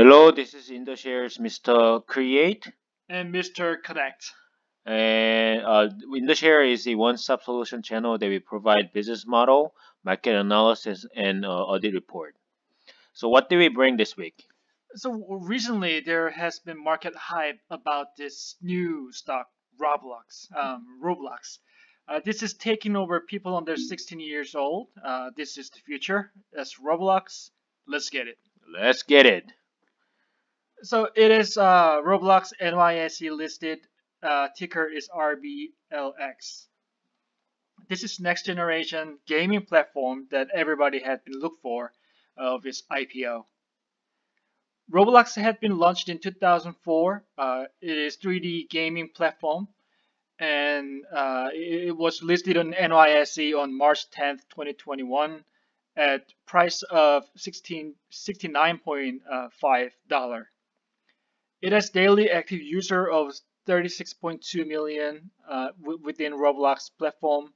Hello, this is InduShare's Mr. Create, and Mr. Connect. and InduShare is a one-stop solution channel that we provide business model, market analysis, and audit report. So, what did we bring this week? So recently there has been market hype about this new stock, Roblox. This is taking over people under 16 years old. This is the future. That's Roblox. Let's get it. Let's get it. So it is Roblox NYSE listed. Ticker is RBLX. This is next generation gaming platform that everybody had been looked for of its IPO. Roblox had been launched in 2004. It is 3D gaming platform, and it was listed on NYSE on March 10th, 2021, at price of $69.5. It has daily active user of 36.2 million within Roblox platform.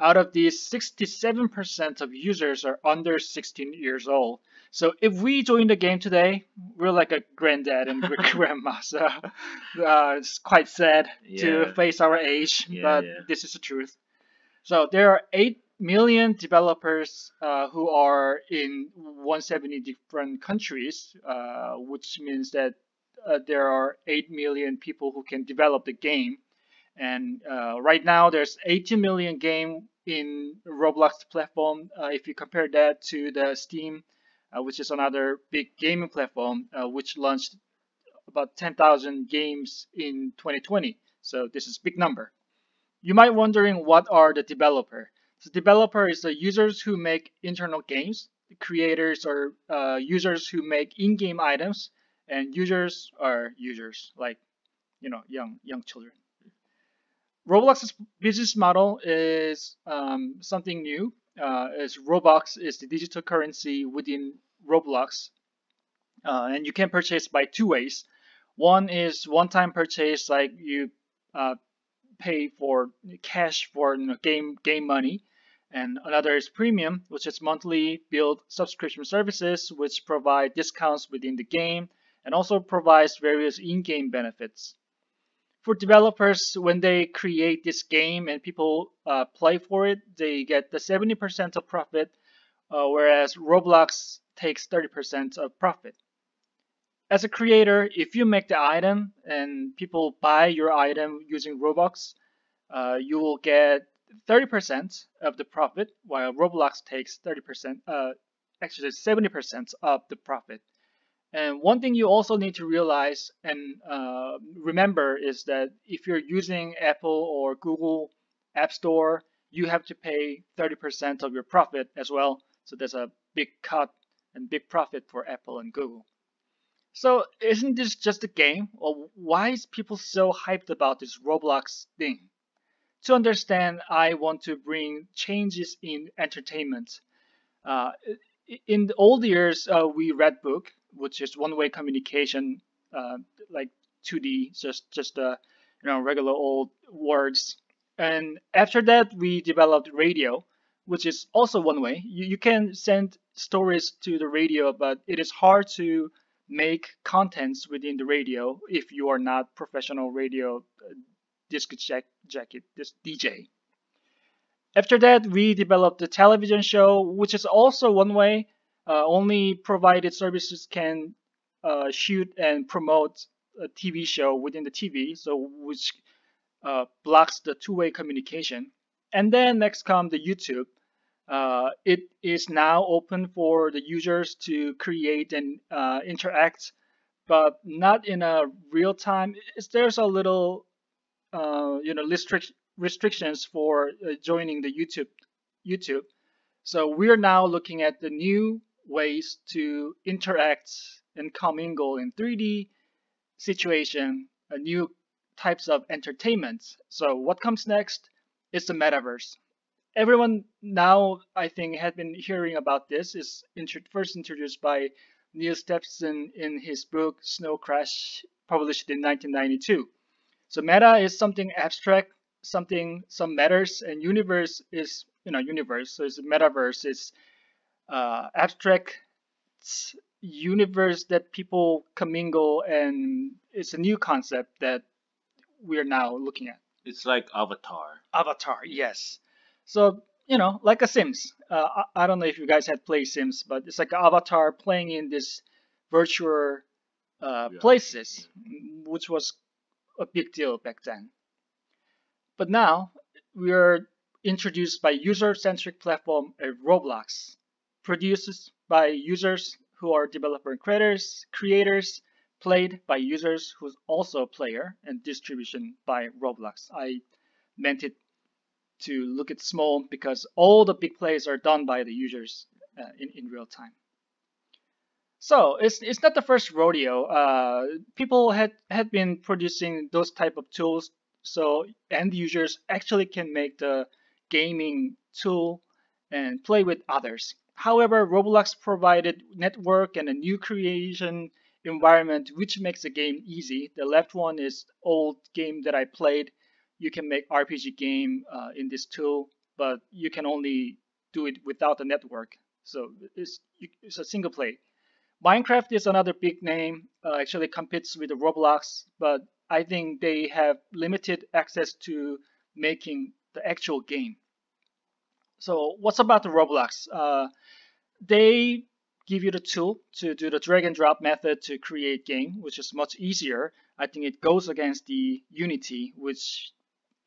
Out of these, 67% of users are under 16 years old. So if we join the game today, we're like a granddad and grandma. So it's quite sad to Yeah, face our age, yeah, but yeah. this is the truth. So there are 8 million developers who are in 170 different countries, which means that there are 8 million people who can develop the game. And right now, there's 18 million game in Roblox platform. If you compare that to the Steam, which is another big gaming platform, which launched about 10,000 games in 2020. So this is big number. You might wondering what are the developer. So developer is the users who make internal games. The creators are users who make in-game items, and users are users like young children. Roblox's business model is something new. As Robux is the digital currency within Roblox, and you can purchase by two ways. One is one-time purchase, like you uh, pay for cash for game money, and another is premium, which is monthly billed subscription services, which provide discounts within the game and also provides various in-game benefits. For developers, when they create this game and people play for it, they get the 70% of profit, whereas Roblox takes 30% of profit. As a creator, if you make the item and people buy your item using Robux, you will get 30% of the profit, while Roblox takes 30%, actually 70% of the profit. And one thing you also need to realize and remember is that if you're using Apple or Google App Store, you have to pay 30% of your profit as well. So there's a big cut and big profit for Apple and Google. So isn't this just a game? Or why is people so hyped about this Roblox thing? To understand, I want to bring changes in entertainment. Uh, in the old years, we read book, which is one-way communication, like 2D, just regular old words. And after that, we developed radio, which is also one way. You can send stories to the radio, but it is hard to make contents within the radio if you are not professional radio this DJ. After that, we developed the television show, which is also one way. Only provided services can shoot and promote a TV show within the TV, so which blocks the two-way communication. And then next come the YouTube. It is now open for the users to create and interact, but not in a real time. There's a little restrictions for joining the YouTube. So we are now looking at the new ways to interact and commingle in 3D situation, new types of entertainment. So what comes next is the metaverse. Everyone now, I think, had been hearing about this. Is first introduced by Neil Stephenson in his book Snow Crash, published in 1992. So meta is something abstract, some matters, and universe is universe. So it's metaverse is abstract universe that people commingle, and it's a new concept that we are now looking at. It's like Avatar. Avatar, yes. So, like a Sims. I don't know if you guys had played Sims, but it's like an avatar playing in this virtual Yeah. places, which was a big deal back then. But now we are introduced by user-centric platform Roblox, produced by users who are developer and creators, played by users who's also a player, and distribution by Roblox. I meant it to look at small because all the big plays are done by the users in real time. So it's not the first rodeo. People had been producing those type of tools, so end users actually can make the gaming tool and play with others. However, Roblox provided network and a new creation environment which makes the game easy. The left one is old game that I played. You can make RPG game in this tool, but you can only do it without the network. So it's a single play. Minecraft is another big name, actually competes with Roblox, but I think they have limited access to making the actual game. So what's about the Roblox? They give you the tool to do the drag and drop method to create game, which is much easier. I think it goes against the Unity, which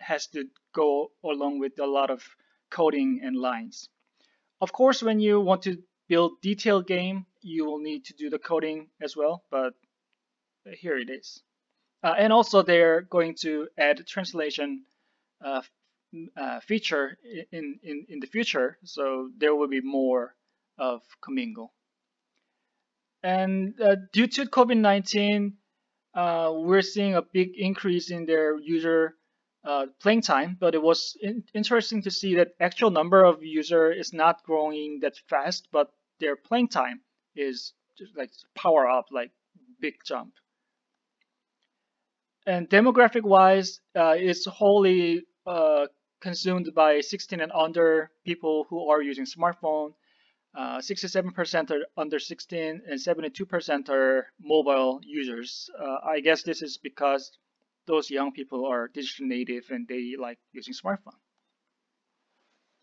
has to go along with a lot of coding and lines. Of course, when you want to build detailed game, you will need to do the coding as well, but here it is. And also they're going to add translation uh, feature in the future, so there will be more of commingle. And due to COVID-19, we're seeing a big increase in their user playing time, but it was interesting to see that actual number of user is not growing that fast, but their playing time is just like power up, like big jump. And demographic wise, it's wholly consumed by 16 and under people who are using smartphone. 67% are under 16 and 72% are mobile users. I guess this is because those young people are digital native and they like using smartphone.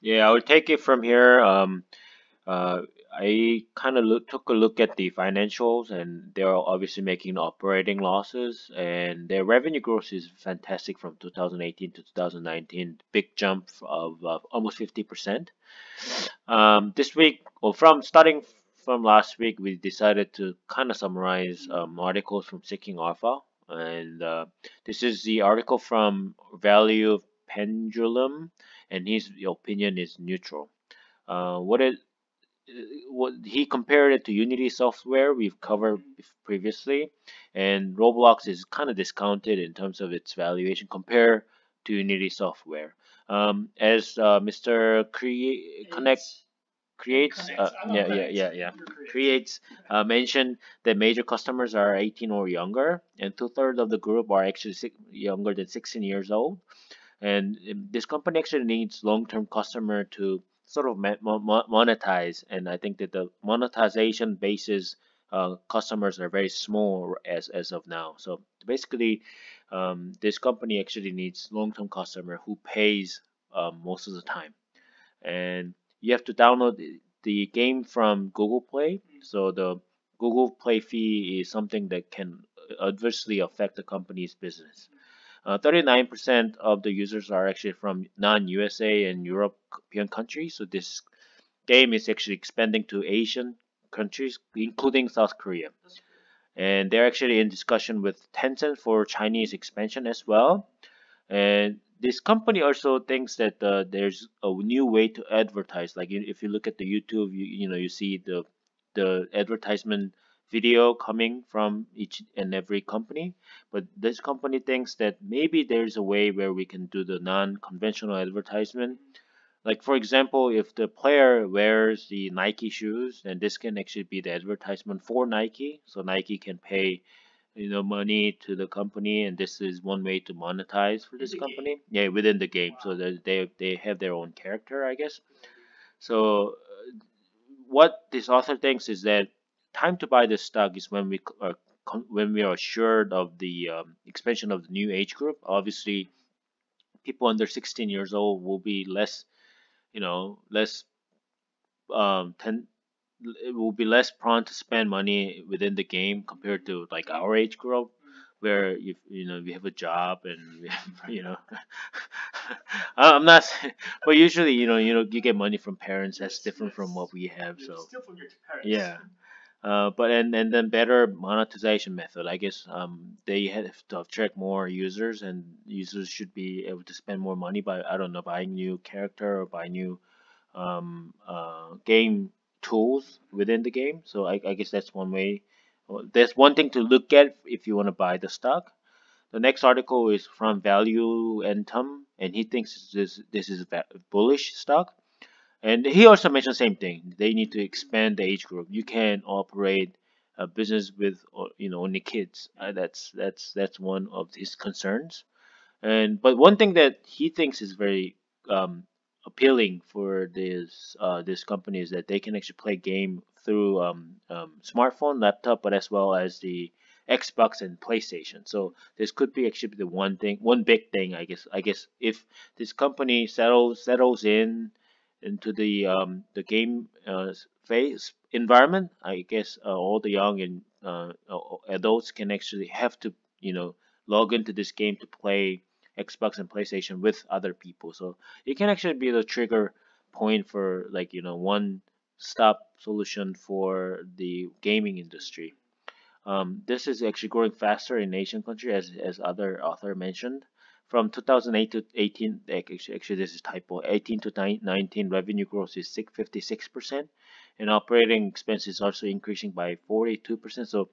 Yeah, I would take it from here. Uh, I kind of took a look at the financials, and they're obviously making operating losses, and their revenue growth is fantastic from 2018 to 2019, big jump of almost 50%. This week, or from starting from last week, we decided to kind of summarize articles from Seeking Alpha, and this is the article from Value of Pendulum, and his opinion is neutral. What it what he compared it to Unity software we've covered previously, and Roblox is kind of discounted in terms of its valuation compared to Unity software. As Mr. Connect creates creates mentioned that major customers are 18 or younger, and two-thirds of the group are actually younger than 16 years old, and this company actually needs long-term customer to sort of monetize, and I think that the monetization basis customers are very small as of now. So basically, this company actually needs long-term customer who pays most of the time, and you have to download the game from Google Play. So the Google Play fee is something that can adversely affect the company's business. 39% of the users are actually from non-USA and European countries. So this game is actually expanding to Asian countries, including South Korea. And they're actually in discussion with Tencent for Chinese expansion as well. And this company also thinks that there's a new way to advertise. Like if you look at the YouTube, you see the advertisement video coming from each and every company. But this company thinks that maybe there's a way where we can do the non-conventional advertisement. Like for example, if the player wears the Nike shoes, then this can actually be the advertisement for Nike. So Nike can pay money to the company, and this is one way to monetize for this company. Yeah, within the game, so that they have their own character, I guess. So what this author thinks is that time to buy this stock is when when we are assured of the expansion of the new age group. Obviously, people under 16 years old will be less, less ten it will be less prone to spend money within the game compared to like our age group, where we have a job and we have, I'm not but usually you get money from parents. That's different from what we have. So yeah. But and then better monetization method. I guess they have to attract more users, and users should be able to spend more money by, I don't know, buying new character or buy new game tools within the game. So I guess that's one way. Well, there's one thing to look at if you want to buy the stock. The next article is from Value and Tom, and he thinks this is a bullish stock. And he also mentioned the same thing. They need to expand the age group. You can operate a business with only kids. That's one of his concerns. And but one thing that he thinks is very um, appealing for this company is that they can actually play game through smartphone, laptop, but as well as the Xbox and PlayStation. So this could be actually the one big thing, I guess. I guess if this company settles into the game phase environment, I guess all the young and adults can actually have to log into this game to play Xbox and PlayStation with other people. So it can actually be the trigger point for like one stop solution for the gaming industry. This is actually growing faster in Asian country as other author mentioned. From 2008 to 18, actually this is typo. 18 to 19 revenue growth is 56%, and operating expenses also increasing by 42%. So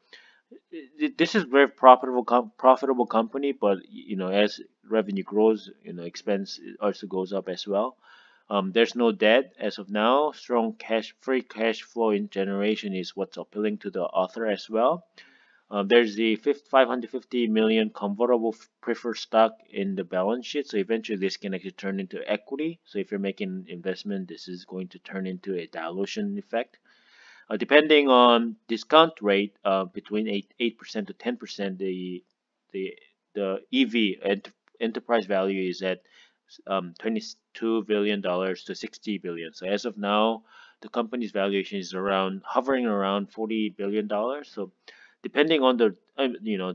this is very profitable company, but as revenue grows, expense also goes up as well. There's no debt as of now. Strong free cash flow in generation is what's appealing to the author as well. There's the 550 million convertible preferred stock in the balance sheet. So eventually this can actually turn into equity. So if you're making investment, this is going to turn into a dilution effect. Depending on discount rate, between 8% to 10%, the the enterprise value is at $22 billion to 60 billion. So as of now, the company's valuation is around hovering around $40 billion. So depending on the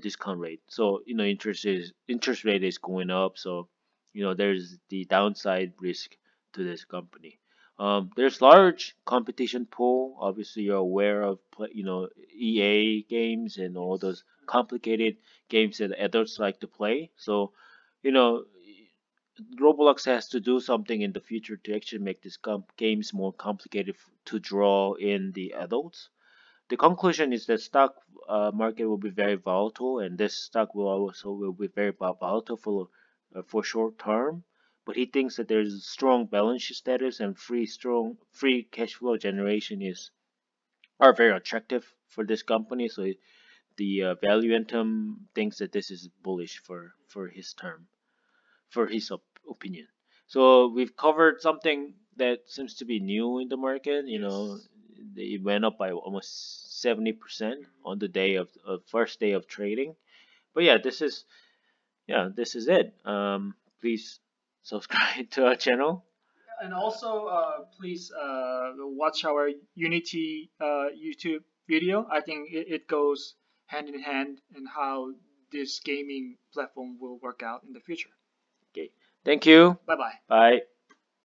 discount rate, so interest rate is going up. So there's the downside risk to this company. There's large competition pool. Obviously, you're aware of EA games and all those complicated games that adults like to play. So, you know, Roblox has to do something in the future to actually make these games more complicated to draw in the adults. The conclusion is that stock market will be very volatile, and this stock will be very volatile for short term. But he thinks that there's strong balance sheet status and free cash flow generation is are very attractive for this company. So the Valuentum thinks that this is bullish for his term, for his opinion. So we've covered something that seems to be new in the market. They went up by almost 70% on the day of first day of trading. But this is it. Please subscribe to our channel. And also, please watch our Unity YouTube video. I think it goes hand in hand in how this gaming platform will work out in the future. Okay. Thank you. Bye bye. Bye.